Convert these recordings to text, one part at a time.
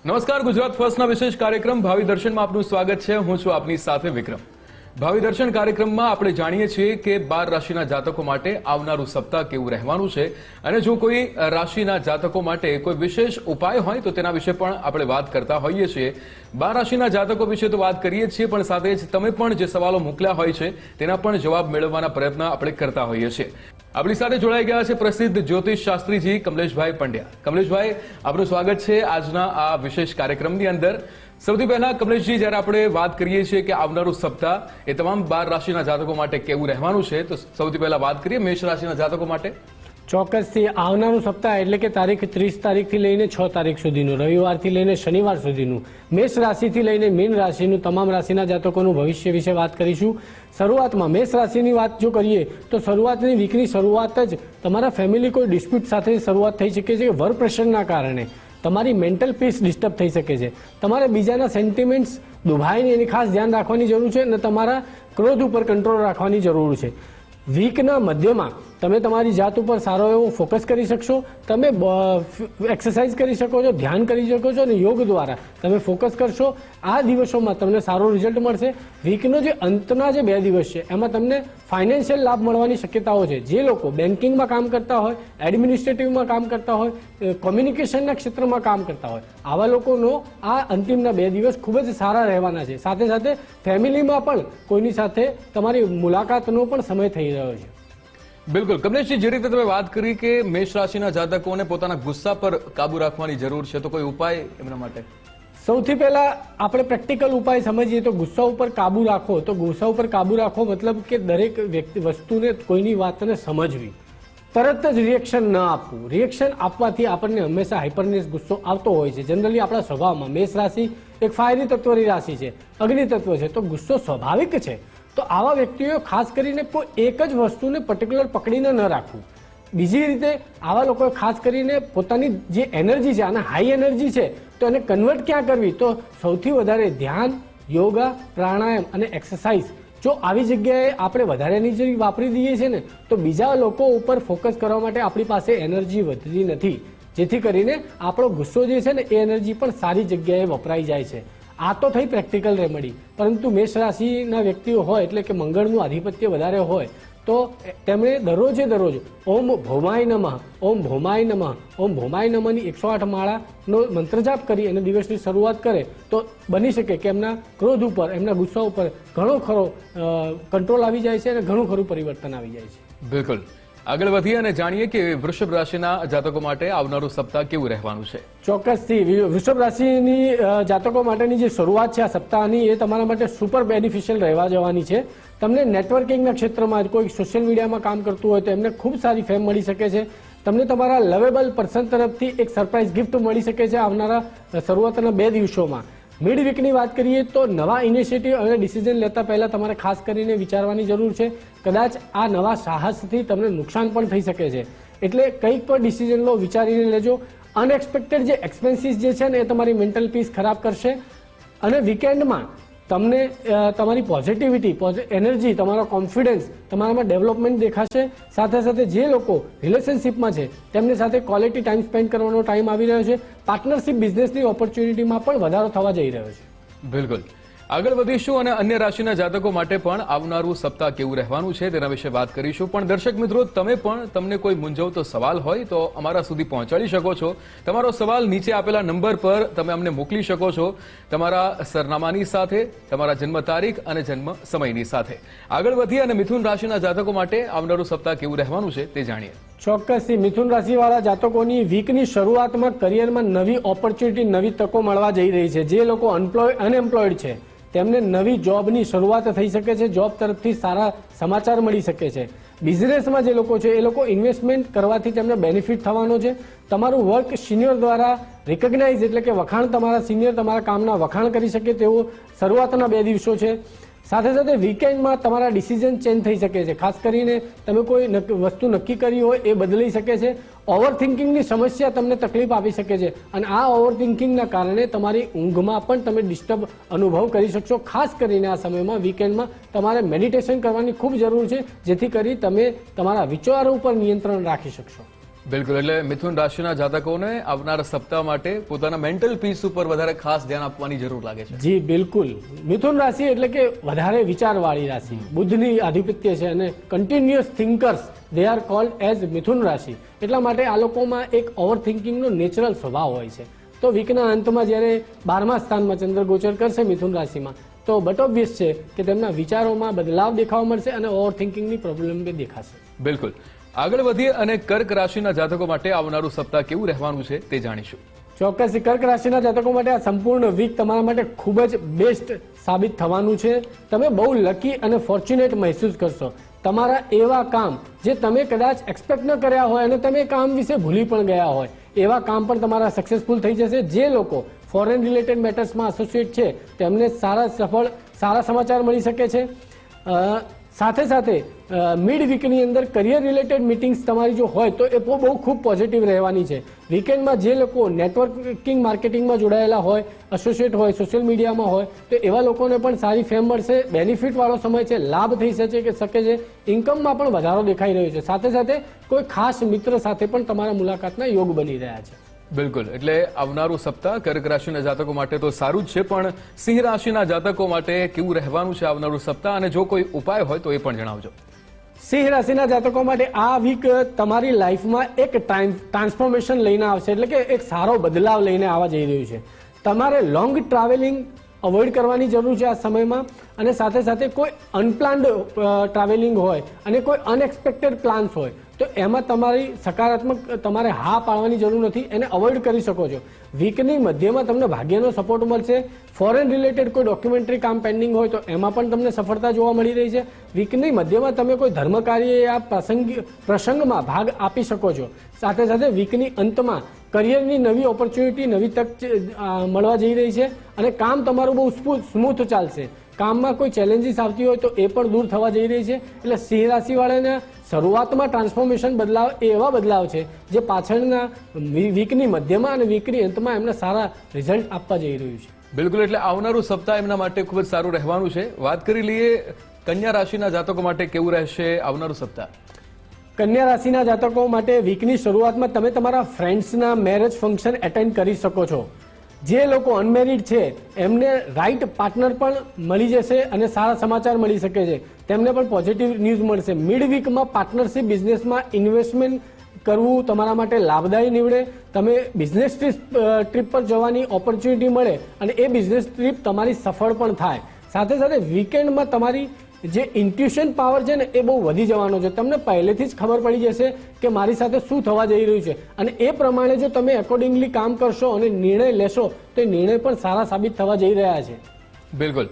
નમસ્કાર, ગુજરાત ફર્સ્ટના વિશેષ કાર્યક્રમ ભાવિ દર્શનમાં આપનું સ્વાગત છે. હું છું આપની સાથે વિક્રમ. ભાવિ દર્શન કાર્યક્રમમાં આપણે જાણીએ છીએ કે 12 રાશિના જાતકો માટે આવનારું સપ્તાહ કેવું રહેવાનું છે, અને જો કોઈ રાશિના જાતકો માટે કોઈ વિશેષ ઉપાય હોય તો તેના વિશે પણ આપણે વાત કરતા હોઈએ છીએ. 12 રાશિના જાતકો વિશે તો વાત કરીએ છીએ, પણ સાથે જ તમે પણ જે સવાલો મોકલ્યા હોય છે તેના પણ જવાબ મેળવવાના પ્રયત્ન આપણે કરતા હોઈએ છીએ. આપણી સાથે જોડાઈ ગયા છે પ્રસિદ્ધ જ્યોતિષ શાસ્ત્રીજી કમલેશભાઈ પંડ્યા. કમલેશભાઈ, આપનું સ્વાગત છે આજના આ વિશેષ કાર્યક્રમની અંદર. સૌથી પહેલા કમલેશજી, જ્યારે આપણે વાત કરીએ છીએ કે આવનારું સપ્તાહ એ તમામ 12 રાશિના જાતકો માટે કેવું રહેવાનું છે, તો સૌથી પહેલા વાત કરીએ મેષ રાશિના જાતકો માટે. ચોક્કસથી આવનારું સપ્તાહ એટલે કે તારીખ 30 તારીખથી લઈને 6 તારીખ સુધીનું, રવિવારથી લઈને શનિવાર સુધીનું મેષ રાશિથી લઈને મીન રાશિનું તમામ રાશિના જાતકોનું ભવિષ્ય વિશે વાત કરીશું. શરૂઆતમાં મેષ રાશિની વાત જો કરીએ તો શરૂઆતની વીકની શરૂઆત જ તમારા ફેમિલી કોઈ ડિસ્પ્યુટ સાથે શરૂઆત થઈ શકે છે. વર્ક પ્રેશરના કારણે તમારી મેન્ટલ પીસ ડિસ્ટર્બ થઈ શકે છે. તમારે બીજાના સેન્ટિમેન્ટ્સ દુભાઈને એની ખાસ ધ્યાન રાખવાની જરૂર છે, અને તમારા ક્રોધ ઉપર કંટ્રોલ રાખવાની જરૂર છે. વીકના મધ્યમાં તમે તમારી જાત ઉપર સારો એવો ફોકસ કરી શકશો. તમે એક્સરસાઇઝ કરી શકો છો, ધ્યાન કરી શકો છો, અને યોગ દ્વારા તમે ફોકસ કરશો. આ દિવસોમાં તમને સારો રિઝલ્ટ મળશે. વીકનો જે અંતના જે 2 દિવસ છે એમાં તમને ફાઇનાન્શિયલ લાભ મળવાની શક્યતાઓ છે. જે લોકો બેન્કિંગમાં કામ કરતા હોય, એડમિનિસ્ટ્રેટિવમાં કામ કરતા હોય, કોમ્યુનિકેશનના ક્ષેત્રમાં કામ કરતા હોય, આવા લોકોનો આ અંતિમના 2 દિવસ ખૂબ જ સારા રહેવાના છે. સાથે સાથે ફેમિલીમાં પણ કોઈની સાથે તમારી મુલાકાતનો પણ સમય થઈ રહ્યો છે. બિલકુલ કમલેશજી, જે રીતે તમે વાત કરી કે મેષ રાશિના જાતકોને પોતાના ગુસ્સા પર કાબુ રાખવાની જરૂર છે, તો કોઈ ઉપાય એમના માટે? સૌથી પહેલા આપણે પ્રેક્ટિકલ ઉપાય સમજીએ તો ગુસ્સા ઉપર કાબુ રાખો. તો ગુસ્સા ઉપર કાબુ રાખો મતલબ કે દરેક વસ્તુને, કોઈની વાતને સમજવી, તરત જ રિએક્શન ન આપવું. રિએક્શન આપવાથી આપણને હંમેશા હાઇપરનેસ ગુસ્સો આવતો હોય છે. જનરલી આપણા સ્વભાવમાં મેષ રાશિ એક ફાયરી તત્વની રાશિ છે, અગ્નિ તત્વ છે, તો ગુસ્સો સ્વાભાવિક છે. તો આવા વ્યક્તિઓ ખાસ કરીને કોઈ એક જ વસ્તુને પર્ટિક્યુલર પકડીને ન રાખવું. બીજી રીતે આવા લોકોએ ખાસ કરીને પોતાની જે એનર્જી છે, આના હાઈ એનર્જી છે, તો એને કન્વર્ટ ક્યાં કરવી? તો સૌથી વધારે ધ્યાન, યોગા, પ્રાણાયામ અને એક્સરસાઇઝ. જો આવી જગ્યાએ આપણે વધારે એનર્જી વાપરી દઈએ છીએ ને, તો બીજા લોકો ઉપર ફોકસ કરવા માટે આપણી પાસે એનર્જી વધતી નથી, જેથી કરીને આપણો ગુસ્સો જે છે ને એ એનર્જી પણ સારી જગ્યાએ વપરાઈ જાય છે. આ તો થઈ પ્રેક્ટિકલ રેમેડી. પરંતુ મેષ રાશિના વ્યક્તિઓ હોય એટલે કે મંગળનું આધિપત્ય વધારે હોય તો તેમણે દરરોજે દરરોજ ઓમ ભૌમાય નમઃ, ઓમ ભૌમાય નમઃ, ઓમ ભૌમાય નમઃની 108 માળાનો મંત્ર જાપ કરી અને દિવસની શરૂઆત કરે તો બની શકે કે એમના ક્રોધ ઉપર, એમના ગુસ્સા ઉપર ઘણો ખરો કંટ્રોલ આવી જાય છે અને ઘણું ખરું પરિવર્તન આવી જાય છે. બિલકુલ. આગળ વધીએ અને જાણીએ કે વૃષભ રાશિના જાતકો માટે આવનારું સપ્તાહ કેવું રહેવાનું છે. ચોક્કસથી વૃષભ રાશિની જાતકો માટેની જે શરૂઆત છે આ સપ્તાહની, એ તમારા માટે સુપર બેનિફિશિયલ રહેવા જવાની છે. તમને નેટવર્કિંગના ક્ષેત્રમાં કોઈ સોશિયલ મીડિયામાં કામ કરતું હોય તો એમને ખૂબ સારી ફેમ મળી શકે છે. તમને તમારા લવેબલ પર્સન તરફથી એક સરપ્રાઇઝ ગિફ્ટ મળી શકે છે આવનારા શરૂઆતના 2 દિવસોમાં. મિડ વીકની વાત કરીએ તો નવા ઇનિશિયેટિવ અને ડિસિઝન લેતા પહેલાં તમારે ખાસ કરીને વિચારવાની જરૂર છે. કદાચ આ નવા સાહસથી તમને નુકસાન પણ થઈ શકે છે, એટલે કંઈક પણ ડિસિઝન લો વિચારીને લેજો. અનએક્સપેક્ટેડ જે એક્સપેન્સીસ જે છે ને એ તમારી મેન્ટલ પીસ ખરાબ કરશે. અને વીકેન્ડમાં તમને તમારી પોઝિટિવિટી, એનર્જી, તમારો કોન્ફિડન્સ, તમારામાં ડેવલપમેન્ટ દેખાશે. સાથે સાથે જે લોકો રિલેશનશિપમાં છે તેમની સાથે ક્વોલિટી ટાઈમ સ્પેન્ડ કરવાનો ટાઈમ આવી રહ્યો છે. પાર્ટનરશિપ બિઝનેસની ઓપોર્ચ્યુનિટીમાં પણ વધારો થવા જઈ રહ્યો છે. બિલકુલ. આગળ વધીશું અને અન્ય રાશિના જાતકો માટે પણ આવનારું સપ્તાહ કેવું રહેવાનું છે તેના વિશે વાત કરીશું. પણ દર્શક મિત્રો, તમે પણ તમને કોઈ મૂંઝવતો સવાલ હોય તો અમારા સુધી પહોંચાડી શકો છો. તમારો સવાલ નીચે આપેલા નંબર પર તમે અમને મોકલી શકો છો, તમારા સરનામાની સાથે, તમારા જન્મ તારીખ અને જન્મ સમયની સાથે. આગળ વધીએ અને મિથુન રાશિના જાતકો માટે આવનારું સપ્તાહ કેવું રહેવાનું છે તે જાણીએ. ચોક્કસથી મિથુન રાશિવાળા જાતકોની વીકની શરૂઆતમાં કરિયરમાં નવી ઓપોર્ચ્યુનિટી, નવી તકો મળવા જઈ રહી છે. જે લોકો અનએમ્પ્લોયડ છે તેમને નવી જોબની શરૂઆત થઈ શકે છે. જોબ તરફથી સારા સમાચાર મળી શકે છે. બિઝનેસમાં જે લોકો છે એ લોકો ઇન્વેસ્ટમેન્ટ કરવાથી તેમને બેનિફિટ થવાનો છે. તમારું વર્ક સિનિયર દ્વારા રિકગ્નાઇઝ એટલે કે વખાણ, તમારા સિનિયર તમારા કામના વખાણ કરી શકે તેવો શરૂઆતના 2 દિવસો છે. સાથે સાથે વીકેન્ડમાં તમારા ડિસિઝન ચેન્જ થઈ શકે છે. ખાસ કરીને તમે કોઈ વસ્તુ નક્કી કરી હોય એ બદલાઈ શકે છે. ઓવર થિંકિંગની સમસ્યા તમને તકલીફ આપી શકે છે, અને આ ઓવર થિંકિંગના કારણે તમારી ઊંઘમાં પણ તમે ડિસ્ટર્બ અનુભવ કરી શકશો. ખાસ કરીને આ સમયમાં વીકેન્ડમાં તમારે મેડિટેશન કરવાની ખૂબ જરૂર છે, જેથી કરી તમે તમારા વિચારો ઉપર નિયંત્રણ રાખી શકશો. બિલકુલ, એટલે મિથુન રાશિના જાતકોને આવનારા સપ્તાહ માટે પોતાના મેન્ટલ પીસ ઉપર વધારે ખાસ ધ્યાન આપવાની જરૂર લાગે છે. જી બિલકુલ. મિથુન રાશિ એટલે કે વધારે વિચારવાળી રાશિ, બુધની આધિપત્ય છે અને continuous thinkers they are called as Mithun rashi. એટલા માટે આ લોકોમાં એક ઓવર થિંકિંગનો નેચરલ સ્વભાવ હોય છે. તો વીકના અંતમાં જ્યારે 12મા સ્થાનમાં ચંદ્ર ગોચર કરશે મિથુન રાશિમાં, તો બટ ઓબ્વિયસ છે કે તેમના વિચારોમાં બદલાવ દેખાવા મળશે અને ઓવર થિંકિંગની પ્રોબ્લેમ બી દેખાશે. બિલકુલ. આગળ વધીએ અને કર્ક રાશિના જાતકો માટે આવનારું સપ્તાહ કેવું રહેવાનું છે તે જાણીશું. ચોક્કસ કર્ક રાશિના જાતકો માટે આ સંપૂર્ણ વીક તમારા માટે ખૂબ જ બેસ્ટ સાબિત થવાનું છે. તમે બહુ લકી અને ફોર્ચ્યુનેટ મહેસૂસ કરશો. તમારા એવા કામ જે તમે કદાચ એક્સપેક્ટ ન કર્યા હોય અને તમે કામ વિશે ભૂલી પણ ગયા હોય, એવા કામ પણ તમારા સક્સેસફુલ થઈ જશે. જે લોકો ફોરેન રિલેટેડ મેટર્સમાં એસોસિએટ છે તેમને સારા સમાચાર મળી શકે છે. સાથે સાથે મિડ વીકની અંદર કરિયર રિલેટેડ મિટિંગ્સ તમારી જો હોય તો એ બહુ ખૂબ પોઝિટિવ રહેવાની છે. વીકેન્ડમાં જે લોકો નેટવર્કિંગ માર્કેટિંગમાં જોડાયેલા હોય, એસોસિએટ હોય, સોશિયલ મીડિયામાં હોય, તો એવા લોકોને પણ સારી ફેમ મળશે. બેનિફિટવાળો સમય છે, લાભ થઈ શકે છે. ઇન્કમમાં પણ વધારો દેખાઈ રહ્યો છે. સાથે સાથે કોઈ ખાસ મિત્ર સાથે પણ તમારા મુલાકાતના યોગ બની રહ્યા છે. બિલકુલ, એટલે આવનારું સપ્તાહ કર્ક રાશિના જાતકો માટે તો સારું જ છે, પણ સિંહ રાશિના જાતકો માટે કેવું રહેવાનું છે આવનારું સપ્તાહ, અને જો કોઈ ઉપાય હોય તો એ પણ જણાવજો. સિંહ રાશિના જાતકો માટે આ વીક તમારી લાઈફમાં એક ટ્રાન્સફોર્મેશન લઈને આવશે. એટલે કે એક સારો બદલાવ લઈને આવવા જઈ રહ્યું છે. તમારે લોંગ ટ્રાવેલિંગ અવોઇડ કરવાની જરૂર છે આ સમયમાં. અને સાથે સાથે કોઈ અનપ્લાન્ડ ટ્રાવેલિંગ હોય અને કોઈ અનએક્સપેક્ટેડ પ્લાન્સ હોય તો એમાં તમારી સકારાત્મક તમારે હા પાડવાની જરૂર નથી, એને અવોઇડ કરી શકો છો. વીકની મધ્યમાં તમને ભાગ્યનો સપોર્ટ મળશે. ફોરેન રિલેટેડ કોઈ ડોક્યુમેન્ટરી કામ પેન્ડિંગ હોય તો એમાં પણ તમને સફળતા જોવા મળી રહી છે. વીકની મધ્યમાં તમે કોઈ ધર્મ કાર્ય યા પ્રસંગમાં ભાગ આપી શકો છો. સાથે સાથે વીકની અંતમાં કરિયરની નવી ઓપોર્ચ્યુનિટી, નવી તક મળવા જઈ રહી છે અને કામ તમારું બહુ સ્મૂથ ચાલશે. કામમાં કોઈ ચેલેન્જીસ આવતી હોય તો એ પણ દૂર થવા જઈ રહી છે. એટલે સિંહ રાશિવાળાને શરૂઆતમાં ટ્રાન્સફોર્મેશન બદલાવ એ એવા બદલાવ છે જે પાછળના વીકની મધ્યમાં અને વીકની અંતમાં એમને સારા રિઝલ્ટ આપવા જઈ રહ્યું છે. બિલકુલ, એટલે આવનારું સપ્તાહ એમના માટે ખૂબ જ સારું રહેવાનું છે. વાત કરી લઈએ કન્યા રાશિના જાતકો માટે કેવું રહેશે આવનારું સપ્તાહ. કન્યા રાશિના જાતકો માટે વીકની શરૂઆતમાં તમે તમારા ફ્રેન્ડ્સના મેરેજ ફંક્શન એટેન્ડ કરી શકો છો. જે લોકો અનમેરિડ છે એમને રાઈટ પાર્ટનર પણ મળી જશે અને સારા સમાચાર મળી શકે છે. તેમને પણ પોઝિટિવ ન્યૂઝ મળશે. મિડ વીકમાં પાર્ટનરશિપ બિઝનેસમાં ઇન્વેસ્ટમેન્ટ કરવું તમારા માટે લાભદાયી નીવડે. તમે બિઝનેસ ટ્રીપ પર જવાની ઓપોર્ચ્યુનિટી મળે અને એ બિઝનેસ ટ્રીપ તમારી સફળ પણ થાય. સાથે સાથે વીકેન્ડમાં તમારી જે ઇન્ટ્યુશન પાવર છે ને એ બહુ વધી જવાનો છે. તમને પહેલેથી જ ખબર પડી જશે કે મારી સાથે શું થવા જઈ રહ્યું છે અને એ પ્રમાણે જો તમે એકોર્ડિંગલી કામ કરશો અને નિર્ણય લેશો તો એ નિર્ણય પણ સારા સાબિત થવા જઈ રહ્યા છે. બિલકુલ,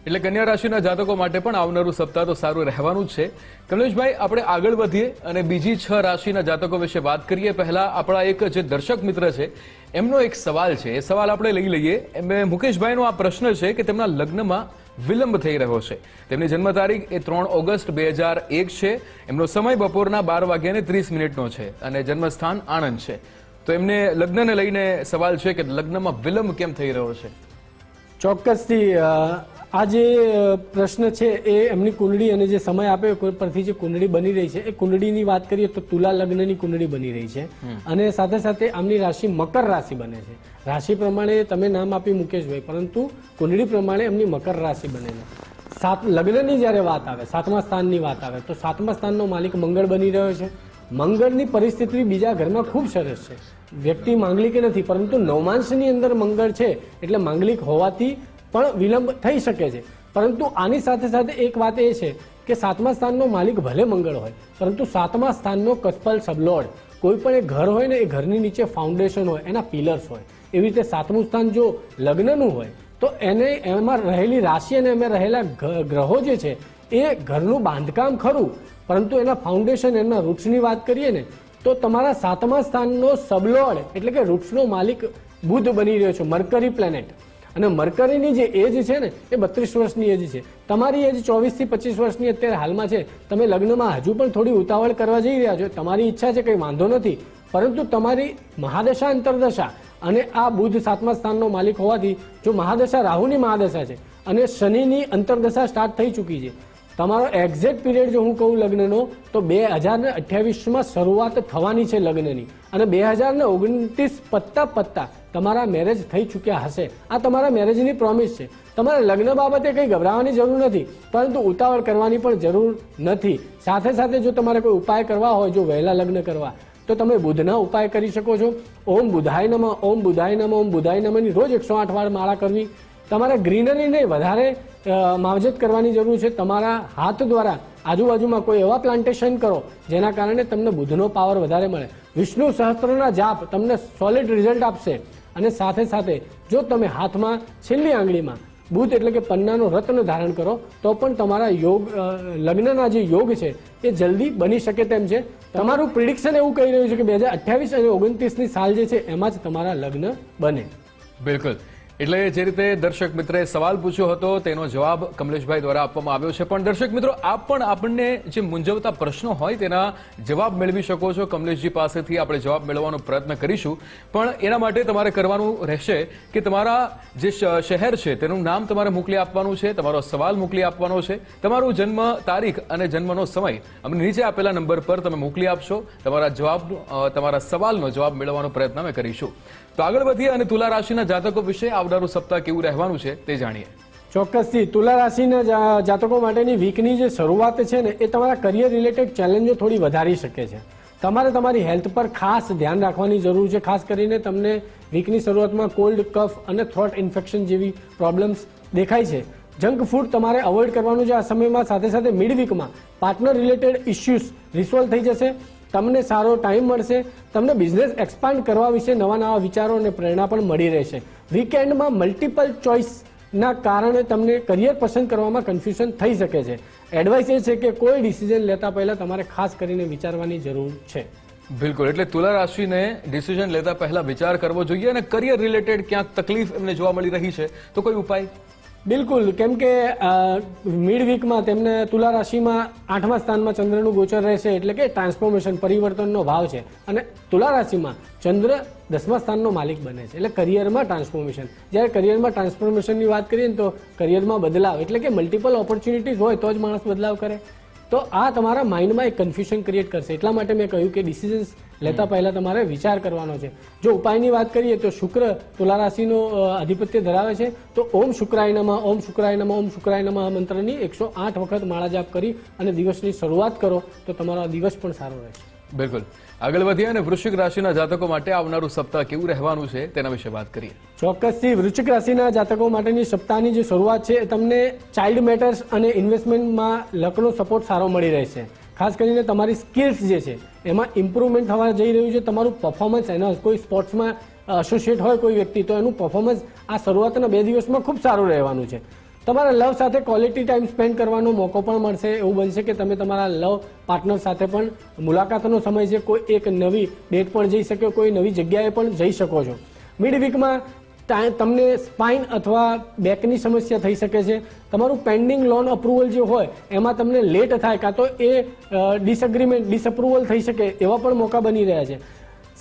એટલે કન્યા રાશિના જાતકો માટે પણ આવનારું સપ્તાહ તો સારું રહેવાનું જ છે. કમલેશભાઈ, આપણે આગળ વધીએ અને બીજી 6 રાશિના જાતકો વિશે વાત કરીએ. પહેલા આપણા એક જે દર્શક મિત્ર છે એમનો એક સવાલ છે, એ સવાલ આપણે લઈ લઈએ. મુકેશભાઈનો આ પ્રશ્ન છે કે તેમના લગ્નમાં વિલંબ થઈ રહ્યો છે. તેમની જન્મ તારીખ એ 3 ઓગસ્ટ 2001 છે. એમનો સમય બપોરના 12:30 છે અને જન્મસ્થાન આણંદ છે. તો એમને લગ્નને લઈને સવાલ છે કે લગ્નમાં વિલંબ કેમ થઈ રહ્યો છે. ચોક્કસથી આ જે પ્રશ્ન છે એ એમની કુંડળી અને જે સમય આપે પરથી જે કુંડળી બની રહી છે એ કુંડળીની વાત કરીએ તો તુલા લગ્નની કુંડળી બની રહી છે અને સાથે સાથે આમની રાશિ મકર રાશિ બને છે. રાશિ પ્રમાણે તમે નામ આપ્યું મુકેશભાઈ, પરંતુ કુંડળી પ્રમાણે એમની મકર રાશિ બને છે. લગ્નની જ્યારે વાત આવે, 7મા સ્થાનની વાત આવે તો 7મા સ્થાનનો માલિક મંગળ બની રહ્યો છે. મંગળની પરિસ્થિતિ બીજા ઘરમાં ખૂબ સરસ છે. વ્યક્તિ માંગલિક નથી, પરંતુ નવમાંશની અંદર મંગળ છે એટલે માંગલિક હોવાથી પણ વિલંબ થઈ શકે છે. પરંતુ આની સાથે સાથે એક વાત એ છે કે 7મા સ્થાનનો માલિક ભલે મંગળ હોય, પરંતુ 7મા સ્થાનનો કસ્પલ સબલોર્ડ, કોઈ પણ એક ઘર હોય ને એ ઘરની નીચે ફાઉન્ડેશન હોય, એના પિલર્સ હોય. એવી રીતે 7મું સ્થાન જો લગ્નનું હોય તો એમાં રહેલી રાશિ અને એમાં રહેલા ગ્રહો જે છે એ ઘરનું બાંધકામ ખરું, પરંતુ એના ફાઉન્ડેશન, એના રૂટ્સની વાત કરીએ ને તો તમારા 7મા સ્થાનનો સબલોર્ડ એટલે કે રૂટ્સનો માલિક બુધ બની રહ્યો છે, મર્કરી પ્લેનેટ. અને મર્કરીની જે એજ છે ને એ 32 વર્ષની એજ છે. તમારી એજ 24 થી 25 વર્ષની અત્યારે હાલમાં છે. તમે લગ્નમાં હજુ પણ થોડી ઉતાવળ કરવા જઈ રહ્યા છો. તમારી ઈચ્છા છે, કંઈ વાંધો નથી, પરંતુ તમારી મહાદશા અંતરદશા અને આ બુધ 7મા સ્થાનનો માલિક હોવાથી જો મહાદશા રાહુની મહાદશા છે અને શનિની અંતરદશા સ્ટાર્ટ થઈ ચૂકી છે, તમારો એક્ઝેક્ટ પીરિયડ જો હું કહું લગ્નનો તો 2028માં શરૂઆત થવાની છે લગ્નની, અને 2029 પત્તા તમારા મેરેજ થઈ ચૂક્યા હશે. આ તમારા મેરેજની પ્રોમિસ છે. તમારે લગ્ન બાબતે કંઈ ગભરાવાની જરૂર નથી, પરંતુ ઉતાવળ કરવાની પણ જરૂર નથી. સાથે સાથે જો તમારે કોઈ ઉપાય કરવા હોય, જો વહેલા લગ્ન કરવા, તો તમે બુધના ઉપાય કરી શકો છો. ઓમ બુધાય નમઃ, ઓમ બુધાય નમઃ, ઓમ બુધાય નમઃની રોજ 108 વાર માળા કરવી. તમારે ગ્રીનરીને વધારે માવજત કરવાની જરૂર છે. તમારા હાથ દ્વારા આજુબાજુમાં કોઈ એવા પ્લાન્ટેશન કરો જેના કારણે તમને બુધનો પાવર વધારે મળે. વિષ્ણુ સહસ્ત્રના જાપ તમને સોલિડ રિઝલ્ટ આપશે. અને સાથે સાથે જો તમે હાથમાં છેલ્લી આંગળીમાં બુધ એટલે કે પન્નાનો રત્ન ધારણ કરો તો પણ તમારા લગ્નના જે યોગ છે એ જલ્દી બની શકે તેમ છે. તમારું પ્રિડિક્શન એવું કહી રહ્યું છે કે 2028 અને 29ની સાલ જે છે એમાં જ તમારા લગ્ન બને. બિલકુલ. એટલે જે રીતે દર્શક મિત્રે સવાલ પૂછ્યો હતો તેનો જવાબ કમલેશભાઈ દ્વારા આપવામાં આવ્યો છે. પણ દર્શક મિત્રો, આપ પણ આપણને જે મૂંઝવતા પ્રશ્નો હોય તેના જવાબ મેળવી શકો છો. કમલેશજી પાસેથી આપણે જવાબ મેળવવાનો પ્રયત્ન કરીશું. પણ એના માટે તમારે કરવાનું રહેશે કે તમારા જે શહેર છે તેનું નામ તમારે મોકલી આપવાનું છે, તમારો સવાલ મોકલી આપવાનો છે, તમારું જન્મ તારીખ અને જન્મનો સમય અમને નીચે આપેલા નંબર પર તમે મોકલી આપશો. તમારા સવાલનો જવાબ મેળવવાનો પ્રયત્ન અમે કરીશું. તો આગળ વધીએ અને તુલા રાશિના જાતકો વિશે આવનારું સપ્તાહ કેવું રહેવાનું છે તે જાણીએ. ચોક્કસથી તુલા રાશિના જાતકો માટેની વીકની જે શરૂઆત છે ને એ તમારા કરિયર રિલેટેડ ચેલેન્જો થોડી વધારી શકે છે. તમારે તમારી હેલ્થ પર ખાસ ધ્યાન રાખવાની જરૂર છે. ખાસ કરીને તમને વીકની શરૂઆતમાં કોલ્ડ, કફ અને થ્રોટ ઇન્ફેક્શન જેવી પ્રોબ્લેમ્સ દેખાય છે. જંક ફૂડ તમારે અવોઇડ કરવાનું છે આ સમયમાં. સાથે સાથે મિડ વીકમાં પાર્ટનર રિલેટેડ ઇસ્યુઝ રિસોલ્વ થઈ જશે. તમને સારો ટાઈમ મળશે. તમને બિઝનેસ એક્સપાન્ડ કરવા વિશે નવા વિચારો અને પ્રેરણા પણ મળી રહેશે. વીકેન્ડમાં મલ્ટિપલ ચોઇસના કારણે તમને કરિયર પસંદ કરવામાં કન્ફ્યુઝન થઈ શકે છે. એડવાઇસ એ છે કે કોઈ ડિસિઝન લેતા પહેલા તમારે ખાસ કરીને વિચારવાની જરૂર છે. બિલકુલ. એટલે તુલા રાશિને ડિસિઝન લેતા પહેલા વિચાર કરવો જોઈએ. અને કરિયર રિલેટેડ ક્યાંક તકલીફ એમને જોવા મળી રહી છે તો કોઈ ઉપાય? બિલકુલ. કેમ કે મિડ વીકમાં તેમને તુલા રાશિમાં 8મા સ્થાનમાં ચંદ્રનું ગોચર રહેશે, એટલે કે ટ્રાન્સફોર્મેશન, પરિવર્તનનો ભાવ છે. અને તુલા રાશિમાં ચંદ્ર 10મા સ્થાનનો માલિક બને છે, એટલે કરિયરમાં ટ્રાન્સફોર્મેશન. જ્યારે કરિયરમાં ટ્રાન્સફોર્મેશનની વાત કરીએ ને તો કરિયરમાં બદલાવ એટલે કે મલ્ટિપલ ઓપોર્ચ્યુનિટીઝ હોય તો જ માણસ બદલાવ કરે. તો આ તમારા માઇન્ડમાં એક કન્ફ્યુઝન ક્રિએટ કરશે. એટલા માટે મેં કહ્યું કે ડિસિઝન્સ લેતા પહેલા તમારે વિચાર કરવાનો છે. જો ઉપાયની વાત કરીએ તો શુક્ર તુલા રાશિનો આધિપત્ય ધરાવે છે, તો ઓમ શુક્રાય નમઃ, ઓમ શુક્રાય નમઃ, ઓમ શુક્રાય નમઃ મંત્રની 108 વખત માળા જાપ કરી અને દિવસની શરૂઆત કરો તો તમારો દિવસ પણ સારો રહેશે. બિલકુલ. આગળ વધીએ અને વૃશ્ચિક રાશિના જાતકો માટે આવનારું સપ્તાહ કેવું રહેવાનું છે તેના વિશે વાત કરીએ. ચોક્કસથી વૃશ્ચિક રાશિના જાતકો માટેની સપ્તાહની જે શરૂઆત છે તમને ચાઇલ્ડ મેટર્સ અને ઇન્વેસ્ટમેન્ટમાં લકનો સપોર્ટ સારો મળી રહેશે. ખાસ કરીને તમારી સ્કિલ્સ જે છે એમાં ઇમ્પ્રુવમેન્ટ થવા જઈ રહ્યું છે. તમારું પરફોર્મન્સ એના કોઈ સ્પોર્ટ્સમાં એસોસિએટ હોય કોઈ વ્યક્તિ તો એનું પરફોર્મન્સ આ શરૂઆતના 2 દિવસમાં ખૂબ સારું રહેવાનું છે. તમારા લવ સાથે ક્વોલિટી ટાઈમ સ્પેન્ડ કરવાનો મોકો પણ મળશે. એવું બનશે કે તમે તમારા લવ પાર્ટનર સાથે પણ મુલાકાતનો સમય છે, કોઈ એક નવી ડેટ પણ જઈ શકો, કોઈ નવી જગ્યાએ પણ જઈ શકો છો. મિડ વીકમાં તમને સ્પાઇન અથવા બેકની સમસ્યા થઈ શકે છે. તમારું પેન્ડિંગ લોન અપ્રુવલ જે હોય એમાં તમને લેટ થાય, કાં તો એ ડિસઅપ્રુવલ થઈ શકે એવા પણ મોકા બની રહ્યા છે.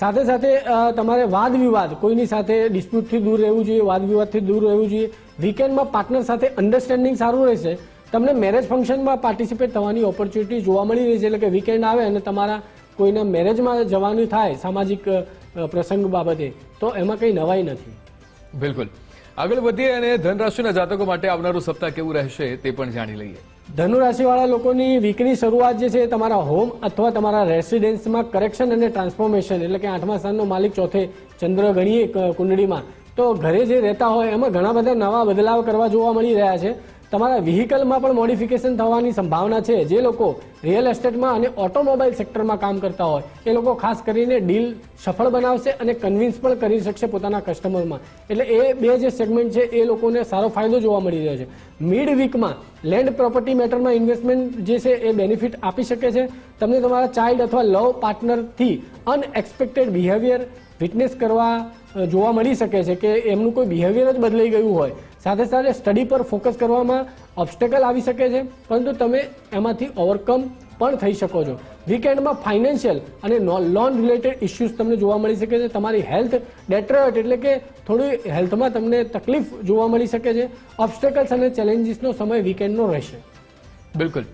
સાથે સાથે તમારે વાદ વિવાદ કોઈની સાથે ડિસ્પ્યુટથી દૂર રહેવું જોઈએ, વાદ વિવાદથી દૂર રહેવું જોઈએ. વીકેન્ડમાં પાર્ટનર સાથે અન્ડરસ્ટેન્ડિંગ સારું રહેશે. તમને મેરેજ ફંક્શનમાં પાર્ટિસિપેટ થવાની ઓપોર્ચ્યુનિટી જોવા મળી રહી છે. એટલે કે વીકેન્ડ આવે અને તમારા કોઈના મેરેજમાં જવાનું થાય સામાજિક પ્રસંગ બાબતે તો એમાં કંઈ નવાઈ નથી. બિલકુલ. આગળ વધીએ અને ધન રાશિના જાતકો માટે આવનારું સપ્તાહ કેવું રહેશે તે પણ જાણી લઈએ. ધનુ રાશિવાળા લોકોની વીકની શરૂઆત જે છે તમારા હોમ અથવા તમારા રેસિડેન્સમાં કરેક્શન અને ટ્રાન્સફોર્મેશન એટલે કે 8મા સ્થાનનો માલિક ચોથે ચંદ્ર ગણીએ કુંડળીમાં, તો ઘરે જે રહેતા હોય એમાં ઘણા બધા નવા બદલાવ કરવા જોવા મળી રહ્યા છે. તમારા વ્હીકલમાં પણ મોડિફિકેશન થવાની સંભાવના છે. જે લોકો રિયલ એસ્ટેટમાં અને ઓટોમોબાઈલ સેક્ટરમાં કામ કરતા હોય એ લોકો ખાસ કરીને ડીલ સફળ બનાવશે અને કન્વિન્સ પણ કરી શકશે પોતાના કસ્ટમરમાં. એટલે એ 2 જે સેગમેન્ટ છે એ લોકોને સારો ફાયદો જોવા મળી રહ્યો છે. મિડ વીકમાં લેન્ડ પ્રોપર્ટી મેટરમાં ઇન્વેસ્ટમેન્ટ જે છે એ બેનિફિટ આપી શકે છે. તમને તમારા ચાઇલ્ડ અથવા લવ પાર્ટનરથી અનએક્સપેક્ટેડ બિહેવિયર વિટનેસ કરવા જોવા મળી શકે છે કે એમનું કોઈ બિહેવિયર જ બદલાઈ ગયું હોય. સાથે સાથે સ્ટડી પર ફોકસ કરવામાં ઓબ્સ્ટેકલ આવી શકે છે, પરંતુ તમે એમાંથી ઓવરકમ પણ થઈ શકો છો. વીકેન્ડમાં ફાઇનાન્શિયલ અને લોન રિલેટેડ ઇસ્યુઝ તમને જોવા મળી શકે છે. તમારી હેલ્થ ડેટ્રોઇટ એટલે કે થોડી હેલ્થમાં તમને તકલીફ જોવા મળી શકે છે. ઓબ્સ્ટેકલ્સ અને ચેલેન્જીસનો સમય વીકેન્ડનો રહેશે. બિલકુલ.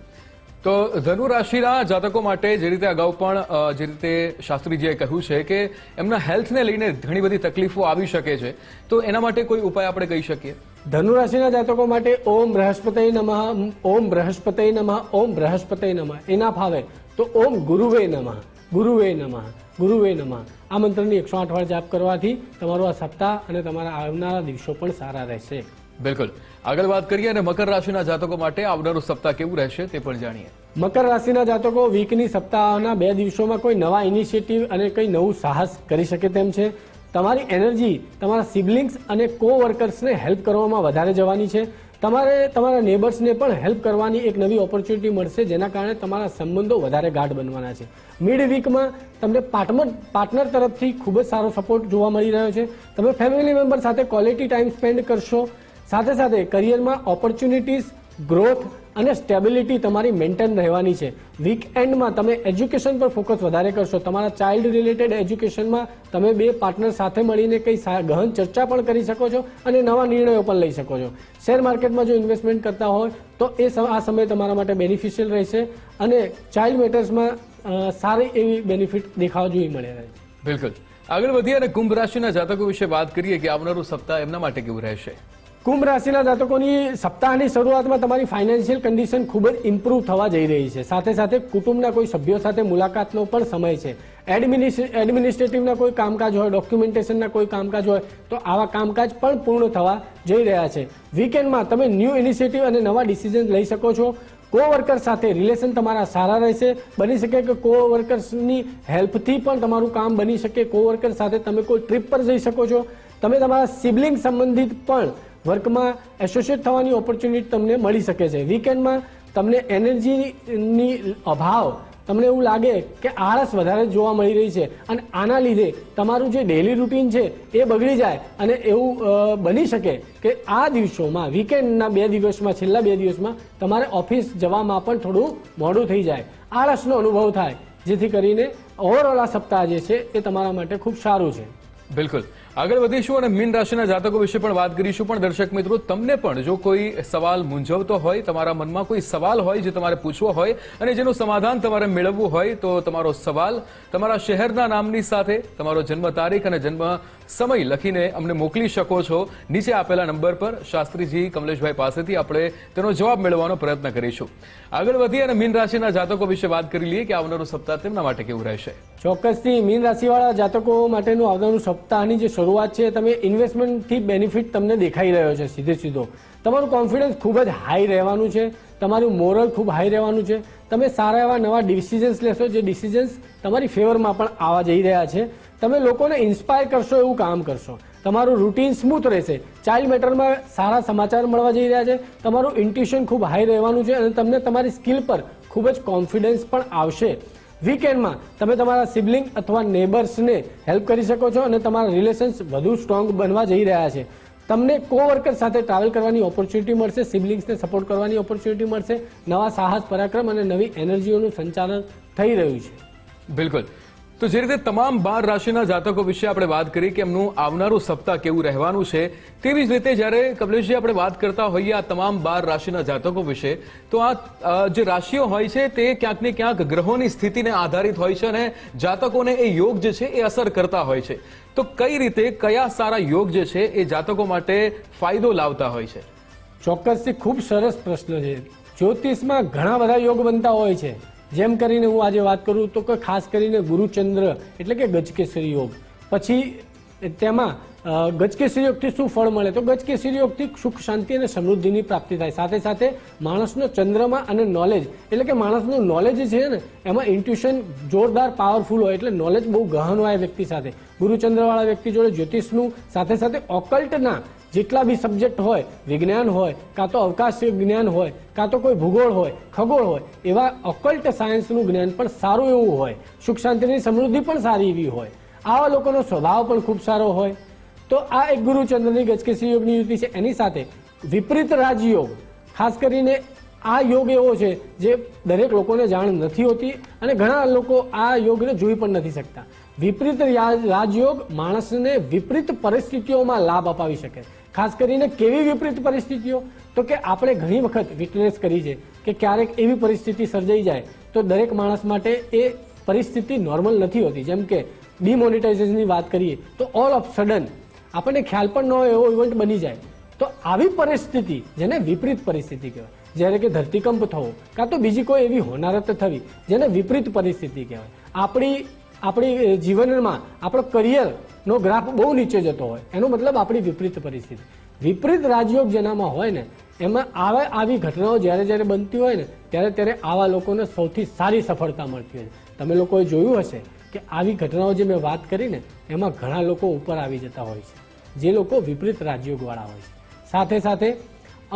તો ધનુ રાશિના જાતકો માટે જે રીતે અગાઉ પણ જે રીતે શાસ્ત્રીજીએ કહ્યું છે કે એમના હેલ્થને લઈને ઘણી બધી તકલીફો આવી શકે છે, તો એના માટે કોઈ ઉપાય આપણે કહી શકીએ? ધનુ રાશિના જાતકો માટે ઓમ બૃહસ્પતય નમઃ, ઓમ બૃહસ્પતય નમઃ, ઓમ બૃહસ્પતય નમઃ. એના ફાવે તો ઓમ ગુરુવે નમઃ, ગુરુવે નમઃ, ગુરુવે નમઃ. આ મંત્રની 108 વાર જાપ કરવાથી તમારું આ સપ્તાહ અને તમારા આવનારા દિવસો પણ સારા રહેશે. બિલકુલ. આગળ વાત કરીએ અને મકર રાશિના જાતકો માટે આવનારું સપ્તાહ કેવું રહેશે તે પણ જાણીએ. મકર રાશિના જાતકો વીકની સપ્તાહના 2 દિવસોમાં કોઈ નવા ઇનિશિયેટિવ અને કંઈ નવું સાહસ કરી શકે તેમ છે. તમારી એનર્જી તમારા સિબલિંગ્સ અને કો-વર્કર્સને હેલ્પ કરવામાં વધારે જવાની છે. તમારે તમારા નેબર્સને પણ હેલ્પ કરવાની એક નવી ઓપોર્ચ્યુનિટી મળશે, જેના કારણે તમારા સંબંધો વધારે ગાઢ બનવાના છે. મિડ વીકમાં તમને પાર્ટનર તરફથી ખૂબ જ સારો સપોર્ટ જોવા મળી રહ્યો છે. તમે ફેમિલી મેમ્બર સાથે ક્વોલિટી ટાઈમ સ્પેન્ડ કરશો. સાથે સાથે કરિયરમાં ઓપોર્ચ્યુનિટીઝ, ગ્રોથ અને સ્ટેબિલિટી તમારી મેન્ટેન રહેવાની છે. વીકએન્ડમાં તમે એજ્યુકેશન પર ફોકસ વધારે કરશો. તમારા ચાઇલ્ડ રિલેટેડ એજ્યુકેશનમાં તમે 2 પાર્ટનર સાથે મળીને કંઈ ગહન ચર્ચા પણ કરી શકો છો અને નવા નિર્ણયો પણ લઈ શકો છો. શેર માર્કેટમાં જો ઇન્વેસ્ટમેન્ટ કરતા હોય તો આ સમય તમારા માટે બેનિફિશિયલ રહેશે અને ચાઇલ્ડ મેટર્સમાં સારી એવી બેનિફિટ દેખાવા જોઈ મળે છે. બિલકુલ. આગળ વધીએ અને કુંભ રાશિના જાતકો વિશે વાત કરીએ કે આવનારું સપ્તાહ એમના માટે કેવું રહેશે. કુંભ રાશિના જાતકોની સપ્તાહની શરૂઆતમાં તમારી ફાઇનાન્શિયલ કન્ડિશન ખૂબ જ ઇમ્પ્રૂવ થવા જઈ રહી છે. સાથે સાથે કુટુંબના કોઈ સભ્યો સાથે મુલાકાતનો પણ સમય છે. એડમિનિસ્ટ્રેટિવના કોઈ કામકાજ હોય, ડોક્યુમેન્ટેશનના કોઈ કામકાજ હોય તો આવા કામકાજ પણ પૂર્ણ થવા જઈ રહ્યા છે. વીકેન્ડમાં તમે ન્યૂ ઇનિશિયેટિવ અને નવા ડિસિઝન લઈ શકો છો. કો-વર્કર સાથે રિલેશન તમારા સારા રહેશે. બની શકે કે કો-વર્કર્સની હેલ્પથી પણ તમારું કામ બની શકે. કો-વર્કર સાથે તમે કોઈ ટ્રીપ પર જઈ શકો છો. તમે તમારા સિબલિંગ સંબંધિત પણ વર્કમાં એસોસિએટ થવાની ઓપોર્ચ્યુનિટી તમને મળી શકે છે. વીકેન્ડમાં તમને એનર્જીની અભાવ, તમને એવું લાગે કે આળસ વધારે જોવા મળી રહી છે અને આના લીધે તમારું જે ડેલી રૂટીન છે એ બગડી જાય અને એવું બની શકે કે આ દિવસોમાં વીકેન્ડના 2 દિવસમાં, છેલ્લા 2 દિવસમાં તમારે ઓફિસ જવામાં પણ થોડું મોડું થઈ જાય, આળસનો અનુભવ થાય, જેથી કરીને ઓવરઓલ આ સપ્તાહ જે છે એ તમારા માટે ખૂબ સારું છે. બિલકુલ. આગળ વધીશું અને મીન રાશિના જાતકો વિશે પણ વાત કરીશું. પણ દર્શક મિત્રો, તમને પણ જો કોઈ સવાલ મૂંઝવતો હોય, તમારા મનમાં કોઈ સવાલ હોય જે તમારે પૂછવો હોય અને જેનું સમાધાન તમારે મેળવવું હોય, તો તમારો સવાલ તમારા શહેરના નામની સાથે તમારો જન્મ તારીખ અને જન્મ સમય લખીને અમને મોકલી શકો છો. નીચે આપેલા નંબર પર શાસ્ત્રીજી કમલેશભાઈ પાસેથી આપણે તેનો જવાબ મેળવવાનો પ્રયત્ન કરીશું. આગળ વધીએ અને મીન રાશિના જાતકો વિશે વાત કરી લઈએ કે આવનારું સપ્તાહ તેમના માટે કેવું રહેશે. ચોક્કસથી મીન રાશિવાળા જાતકો માટેનું આવનારું સપ્તાહની જે શરૂઆત છે, તમે ઇન્વેસ્ટમેન્ટથી બેનિફિટ તમને દેખાઈ રહ્યો છે સીધો. તમારું કોન્ફિડન્સ ખૂબ જ હાઈ રહેવાનું છે. તમારું મોરલ ખૂબ હાઈ રહેવાનું છે. તમે સારા એવા નવા ડિસિઝન્સ લેશો, જે ડિસિઝન્સ તમારી ફેવરમાં પણ આવવા જઈ રહ્યા છે. તમે લોકોને ઇન્સ્પાયર કરશો એવું કામ કરશો. તમારું રૂટીન સ્મૂથ રહેશે. ચાઇલ્ડ મેટરમાં સારા સમાચાર મળવા જઈ રહ્યા છે. તમારું ઇન્ટ્યુશન ખૂબ હાઈ રહેવાનું છે અને તમને તમારી સ્કિલ પર ખૂબ જ કોન્ફિડન્સ પણ આવશે. વીકેન્ડમાં તમે તમારા સિબલિંગ અથવા નેબર્સને હેલ્પ કરી શકો છો અને તમારા રિલેશન્સ વધુ સ્ટ્રોંગ બનવા જઈ રહ્યા છે. તમને કો-વર્કર સાથે ટ્રાવેલ કરવાની ઓપોર્ચ્યુનિટી મળશે. સિબલિંગ્સને સપોર્ટ કરવાની ઓપોર્ચ્યુનિટી મળશે. નવા સાહસ, પરાક્રમ અને નવી એનર્જીઓનું સંચાલન થઈ રહ્યું છે. બિલકુલ. તો જે રીતે તમામ 12 રાશિના જાતકો વિશે આપણે વાત કરી કે એમનું આવનારું સપ્તાહ કેવું રહેવાનું છે, તેવી જ રીતે જ્યારે કમલેશજી આપણે વાત કરતા હોઈએ આ તમામ 12 રાશિના જાતકો વિશે, તો આ જે રાશિઓ હોય છે તે ક્યાંક ને ક્યાંક ગ્રહોની સ્થિતિને આધારિત હોય છે અને જાતકોને એ યોગ જે છે એ અસર કરતા હોય છે. તો કઈ રીતે કયા સારા યોગ જે છે એ જાતકો માટે ફાયદો લાવતા હોય છે? ચોક્કસથી ખૂબ સરસ પ્રશ્ન છે. જ્યોતિષમાં ઘણા બધા યોગ બનતા હોય છે. જેમ કરીને હું આજે વાત કરું તો ખાસ કરીને ગુરુચંદ્ર એટલે કે ગજકેસરી યોગ. પછી તેમાં ગજકેસરી યોગથી શું ફળ મળે, તો ગજકેસરી યોગથી સુખ, શાંતિ અને સમૃદ્ધિની પ્રાપ્તિ થાય. સાથે સાથે માણસનો ચંદ્રમાં અને નોલેજ એટલે કે માણસનું નોલેજ છે ને એમાં ઇન્ટ્યુશન જોરદાર પાવરફુલ હોય, એટલે નોલેજ બહુ ગહન હોય વ્યક્તિ સાથે. ગુરુચંદ્રવાળા વ્યક્તિ જોડે જ્યોતિષનું સાથે સાથે ઓકલ્ટના જેટલા બી સબ્જેક્ટ હોય, વિજ્ઞાન હોય, કાં તો અવકાશ જ્ઞાન હોય, કાં તો કોઈ ભૂગોળ હોય, ખગોળ હોય, એવા ઓકલ્ટ સાયન્સનું જ્ઞાન પણ સારું એવું હોય. સુખ શાંતિની સમૃદ્ધિ પણ સારી એવી હોય. આવા લોકોનો સ્વભાવ પણ ખૂબ સારો હોય. તો આ એક ગુરુચંદ્રની ગજકેસરી યોગની યુતિ છે. એની સાથે વિપરીત રાજયોગ, ખાસ કરીને આ યોગ એવો છે જે દરેક લોકોને જાણ નથી હોતી અને ઘણા લોકો આ યોગને જોઈ પણ નથી શકતા. વિપરીત રાજયોગ માણસને વિપરીત પરિસ્થિતિઓમાં લાભ અપાવી શકે. ખાસ કરીને કેવી વિપરીત પરિસ્થિતિઓ? તો કે આપણે ઘણી વખત વિટનેસ કરી છે કે ક્યારેક એવી પરિસ્થિતિ સર્જાઈ જાય તો દરેક માણસ માટે એ પરિસ્થિતિ નોર્મલ નથી હોતી. જેમ કે ડિમોનિટાઇઝેશનની વાત કરીએ તો ઓલ ઓફ સડન આપણને ખ્યાલ પણ ન હોય એવો ઇવેન્ટ બની જાય. તો આવી પરિસ્થિતિ જેને વિપરીત પરિસ્થિતિ કહેવાય. જ્યારે કે ધરતીકંપ થવો કાં તો બીજી કોઈ એવી હોનારત થવી જેને વિપરીત પરિસ્થિતિ કહેવાય. આપણી જીવનમાં આપણો કરિયરનો ગ્રાફ બહુ નીચે જતો હોય એનો મતલબ આપણી વિપરીત પરિસ્થિતિ. વિપરીત રાજયોગ જેનામાં હોય ને એમાં આવી ઘટનાઓ જ્યારે બનતી હોય ને ત્યારે આવા લોકોને સૌથી સારી સફળતા મળતી હોય છે. તમે લોકોએ જોયું હશે કે આવી ઘટનાઓ જે મેં વાત કરી ને એમાં ઘણા લોકો ઉપર આવી જતા હોય છે જે લોકો વિપરીત રાજયોગવાળા હોય છે. સાથે સાથે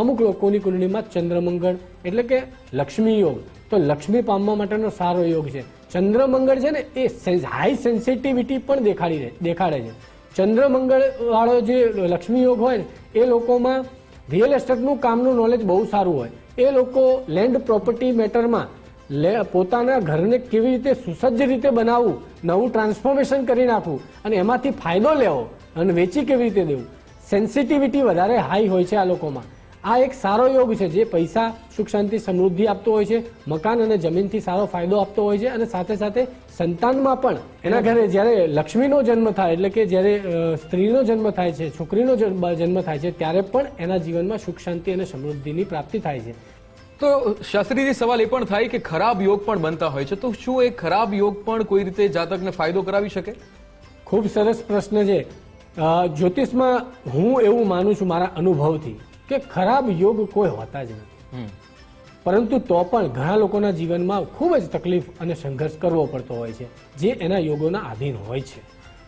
અમુક લોકોની કુંડળીમાં ચંદ્રમંગળ એટલે કે લક્ષ્મી યોગ, તો લક્ષ્મી પામવા માટેનો સારો યોગ છે. ચંદ્રમંગળ છે ને એ હાઈ સેન્સિટિવિટી પણ દેખાડે છે. ચંદ્રમંગળ વાળો જે લક્ષ્મી યોગ હોય ને એ લોકોમાં રિયલ એસ્ટેટનું કામનું નોલેજ બહુ સારું હોય. એ લોકો લેન્ડ પ્રોપર્ટી મેટરમાં પોતાના ઘરને કેવી રીતે સુસજ્જ રીતે બનાવવું, નવું ટ્રાન્સફોર્મેશન કરી નાખવું અને એમાંથી ફાયદો લેવો અને વેચી કેવી રીતે દેવું, સેન્સિટિવિટી વધારે હાઈ હોય છે આ લોકોમાં. આ એક સારો યોગ છે જે પૈસા, સુખ શાંતિ, સમૃદ્ધિ આપતો હોય છે, મકાન અને જમીનથી સારો ફાયદો આપતો હોય છે અને સાથે સાથે સંતાનમાં પણ એના ઘરે જ્યારે લક્ષ્મીનો જન્મ થાય એટલે કે જ્યારે સ્ત્રીનો જન્મ થાય છે, છોકરીનો જન્મ થાય છે ત્યારે પણ એના જીવનમાં સુખ શાંતિ અને સમૃદ્ધિની પ્રાપ્તિ થાય છે. તો શાસ્ત્રીજી સવાલ એ પણ થાય કે ખરાબ યોગ પણ બનતા હોય છે, તો શું એ ખરાબ યોગ પણ કોઈ રીતે જાતકને ફાયદો કરાવી શકે? ખૂબ સરસ પ્રશ્ન છે. જ્યોતિષમાં હું એવું માનું છું મારા અનુભવથી કે ખરાબ યોગ કોઈ હોતા જ નથી, પરંતુ તો પણ ઘણા લોકોના જીવનમાં ખૂબ જ તકલીફ અને સંઘર્ષ કરવો પડતો હોય છે જે એના યોગોના આધીન હોય છે.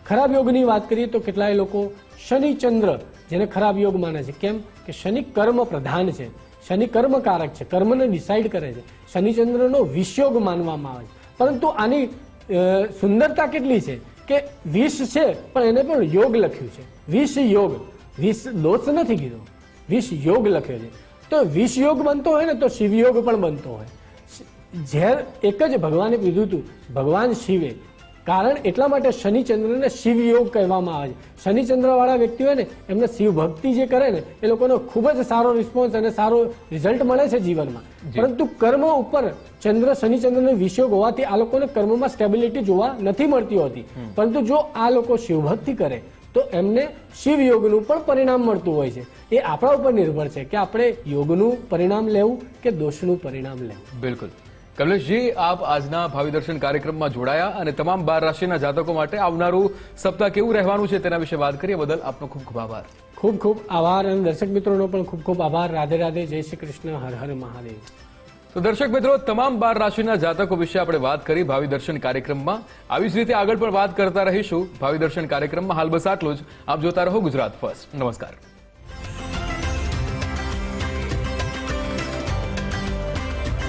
ખરાબ યોગની વાત કરીએ તો કેટલાય લોકો શનિ ચંદ્ર જેને ખરાબ યોગ માને છે. કેમ કે શનિ કર્મ પ્રધાન છે, શનિ કર્મકારક છે, કર્મને ડિસાઇડ કરે છે. શનિચંદ્રનો વિષયોગ માનવામાં આવે છે, પરંતુ આની સુંદરતા કેટલી છે કે વિષ છે પણ એને પણ યોગ લખ્યું છે. વિષ યોગ, વિષ દોષ નથી કીધો, વિષ યોગ લખ્યો છે. તો વિષ યોગ બનતો હોય ને તો શિવયોગ પણ બનતો હોય. ઝેર એક જ ભગવાને પીધું હતું, ભગવાન શિવે. કારણ એટલા માટે શનિચંદ્રને શિવયોગ કહેવામાં આવે છે. શનિચંદ્રવાળા વ્યક્તિ હોય ને એમને શિવ ભક્તિ જે કરે ને એ લોકોનો ખૂબ જ સારો રિસ્પોન્સ અને સારો રિઝલ્ટ મળે છે જીવનમાં. પરંતુ કર્મ ઉપર શનિચંદ્રનો વિષયોગ હોવાથી આ લોકોને કર્મમાં સ્ટેબિલિટી જોવા નથી મળતી હોતી. પરંતુ જો આ લોકો શિવભક્તિ કરે તો એમને શિવ યોગનું પણ પરિણામ મળતું હોય છે. એ આપણા ઉપર નિર્ભર છે કે આપણે યોગનું પરિણામ લેવું કે દોષનું પરિણામ લેવું. બિલકુલ. કમલેશજી, આપ આજના ભાવિ દર્શન કાર્યક્રમમાં જોડાયા અને તમામ 12 રાશિના જાતકો માટે આવનારું સપ્તાહ કેવું રહેવાનું છે તેના વિશે વાત કરીએ બદલ આપનો ખૂબ ખૂબ આભાર. ખૂબ ખૂબ આભાર અને દર્શક મિત્રોનો પણ ખૂબ ખૂબ આભાર. રાધે રાધે, જય શ્રી કૃષ્ણ, હર હર મહાદેવ. તો દર્શક મિત્રો, તમામ 12 રાશિના જાતકો વિશે આપણે વાત કરી ભાવિ દર્શન કાર્યક્રમમાં. આવી જ રીતે આગળ પણ વાત કરતા રહીશું ભાવિ દર્શન કાર્યક્રમમાં. હાલ બસ આટલું જ. આપ જોતા રહો ગુજરાત ફર્સ્ટ. નમસ્કાર.